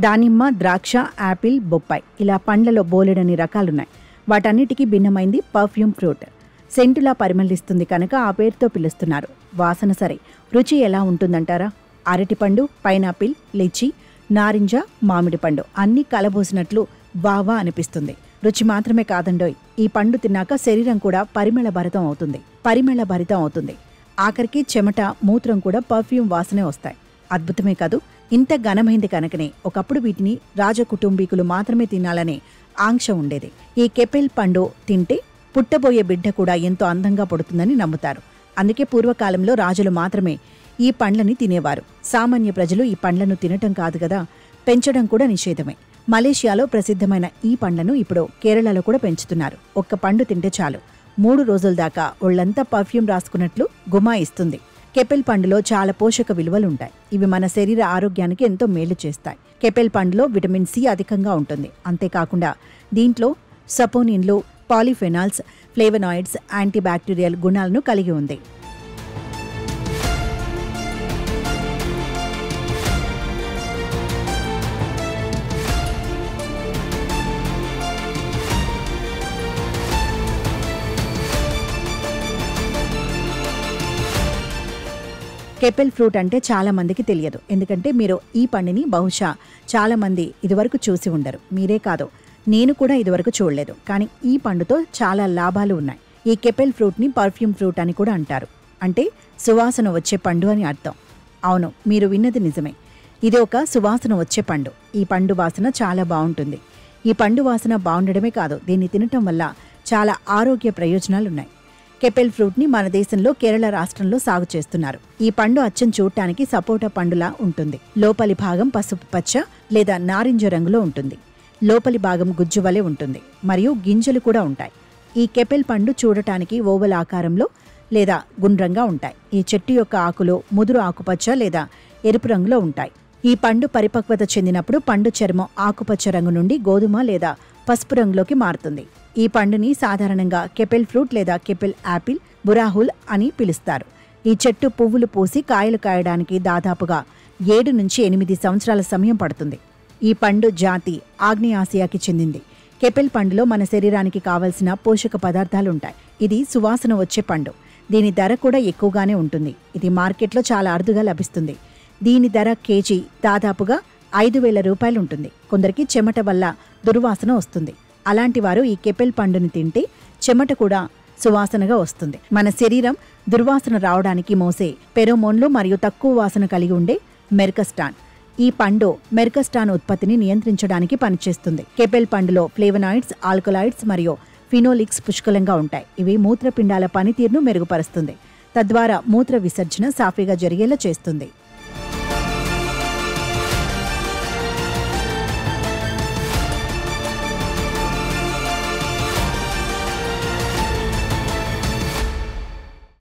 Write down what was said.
దానిమ్మ, ద్రాక్ష, యాపిల్, బొప్పాయి ఇలా పండ్లలో బోలెడని రకాలున్నాయి. వాటన్నిటికీ భిన్నమైంది పర్ఫ్యూమ్ ఫ్రూట్. సెంటులా పరిమళిస్తుంది కనుక ఆ పేరుతో పిలుస్తున్నారు. వాసన సరే, రుచి ఎలా ఉంటుందంటారా? అరటిపండు, పైనాపిల్, లిచీ, నారింజ, మామిడి పండు అన్నీ కలబోసినట్లు వావా అనిపిస్తుంది. రుచి మాత్రమే కాదండోయ్, ఈ పండు తిన్నాక శరీరం కూడా పరిమళభరితం అవుతుంది. ఆఖరికి చెమట, మూత్రం కూడా పర్ఫ్యూమ్ వాసనే వస్తాయి. అద్భుతమే కాదు? ఇంత ఘనమైంది కనుకనే ఒకప్పుడు వీటిని రాజకుటుంబీకులు మాత్రమే తినాలనే ఆంక్ష ఉండేది. ఈ కెపెల్ పండు తింటే పుట్టబోయే బిడ్డ కూడా ఎంతో అందంగా పుడుతుందని నమ్ముతారు. అందుకే పూర్వకాలంలో రాజులు మాత్రమే ఈ పండ్లని తినేవారు. సామాన్య ప్రజలు ఈ పండ్లను తినటం కాదు కదా, పెంచడం కూడా నిషేధమే. మలేషియాలో ప్రసిద్ధమైన ఈ పండ్లను ఇప్పుడు కేరళలో కూడా పెంచుతున్నారు. ఒక్క పండు తింటే చాలు, 3 రోజుల దాకా ఒళ్లంతా పర్ఫ్యూమ్ రాసుకున్నట్లు గుమాయిస్తుంది. కెపెల్ పండులో చాలా పోషక విలువలుంటాయి. ఇవి మన శరీర ఆరోగ్యానికి ఎంతో మేలు చేస్తాయి. కెపెల్ పండులో విటమిన్ సి అధికంగా ఉంటుంది. అంతేకాకుండా దీంట్లో సపోనిన్లు, పాలిఫెనాల్స్, ఫ్లేవనాయిడ్స్, యాంటీబ్యాక్టీరియల్ గుణాలను కలిగి ఉంది. కెపెల్ ఫ్రూట్ అంటే చాలా మందికి తెలియదు. ఎందుకంటే మీరు ఈ పండుని బహుశా చాలా మంది ఇదివరకు చూసి ఉండరు. మీరే కాదు, నేను కూడా ఇదివరకు చూడలేదు. కానీ ఈ పండుతో చాలా లాభాలు ఉన్నాయి. ఈ కెపెల్ ఫ్రూట్ని పర్ఫ్యూమ్ ఫ్రూట్ అని కూడా అంటారు. అంటే సువాసన వచ్చే పండు అని అర్థం. అవును, మీరు విన్నది నిజమే. ఇది ఒక సువాసన వచ్చే పండు. ఈ పండు వాసన చాలా బాగుంటుంది. ఈ పండు వాసన బాగుండడమే కాదు, దీన్ని తినటం వల్ల చాలా ఆరోగ్య ప్రయోజనాలున్నాయి. కెపెల్ ఫ్రూట్ని మన దేశంలో కేరళ రాష్ట్రంలో సాగు చేస్తున్నారు. ఈ పండు అచ్చం చూడటానికి సపోటా పండులా ఉంటుంది. లోపలి భాగం పసుపు పచ్చ లేదా నారింజ రంగులో ఉంటుంది. లోపలి భాగం గుజ్జు వలె ఉంటుంది మరియు గింజలు కూడా ఉంటాయి. ఈ కెపెల్ పండు చూడటానికి ఓవల్ ఆకారంలో లేదా గుండ్రంగా ఉంటాయి. ఈ చెట్టు యొక్క ఆకులు ముదురు ఆకుపచ్చ లేదా ఎరుపు రంగులో ఉంటాయి. ఈ పండు పరిపక్వత చెందినప్పుడు పండు చర్మం ఆకుపచ్చ రంగు నుండి గోధుమ లేదా పసుపు రంగులోకి మారుతుంది. ఈ పండుని సాధారణంగా కెపెల్ ఫ్రూట్ లేదా కెపెల్ యాపిల్, బురాహుల్ అని పిలుస్తారు. ఈ చెట్టు పువ్వులు పూసి కాయలు కాయడానికి దాదాపుగా 7 నుంచి 8 సంవత్సరాల సమయం పడుతుంది. ఈ పండు జాతి ఆగ్నేయాసియాకి చెందింది. కెపెల్ పండులో మన శరీరానికి కావలసిన పోషక పదార్థాలుంటాయి. ఇది సువాసన వచ్చే పండు. దీని ధర కూడా ఎక్కువగానే ఉంటుంది. ఇది మార్కెట్లో చాలా అరుదుగా లభిస్తుంది. దీని ధర కేజీ దాదాపుగా 5,000 రూపాయలు ఉంటుంది. కొందరికి చెమట వల్ల దుర్వాసన వస్తుంది. అలాంటి వారు ఈ కెపెల్ పండుని తింటే చెమట కూడా సువాసనగా వస్తుంది. మన శరీరం దుర్వాసన రావడానికి మోసే పెరోమోన్లు మరియు తక్కువ వాసన కలిగి ఉండే మెర్కస్టాన్. ఈ పండు మెర్కస్టాన్ ఉత్పత్తిని నియంత్రించడానికి పనిచేస్తుంది. కెపెల్ పండులో ఫ్లేవనాయిడ్స్, ఆల్కలాయిడ్స్ మరియు ఫినోలిక్స్ పుష్కలంగా ఉంటాయి. ఇవి మూత్రపిండాల పనితీరును మెరుగుపరుస్తుంది. తద్వారా మూత్ర విసర్జన సాఫీగా జరిగేలా చేస్తుంది.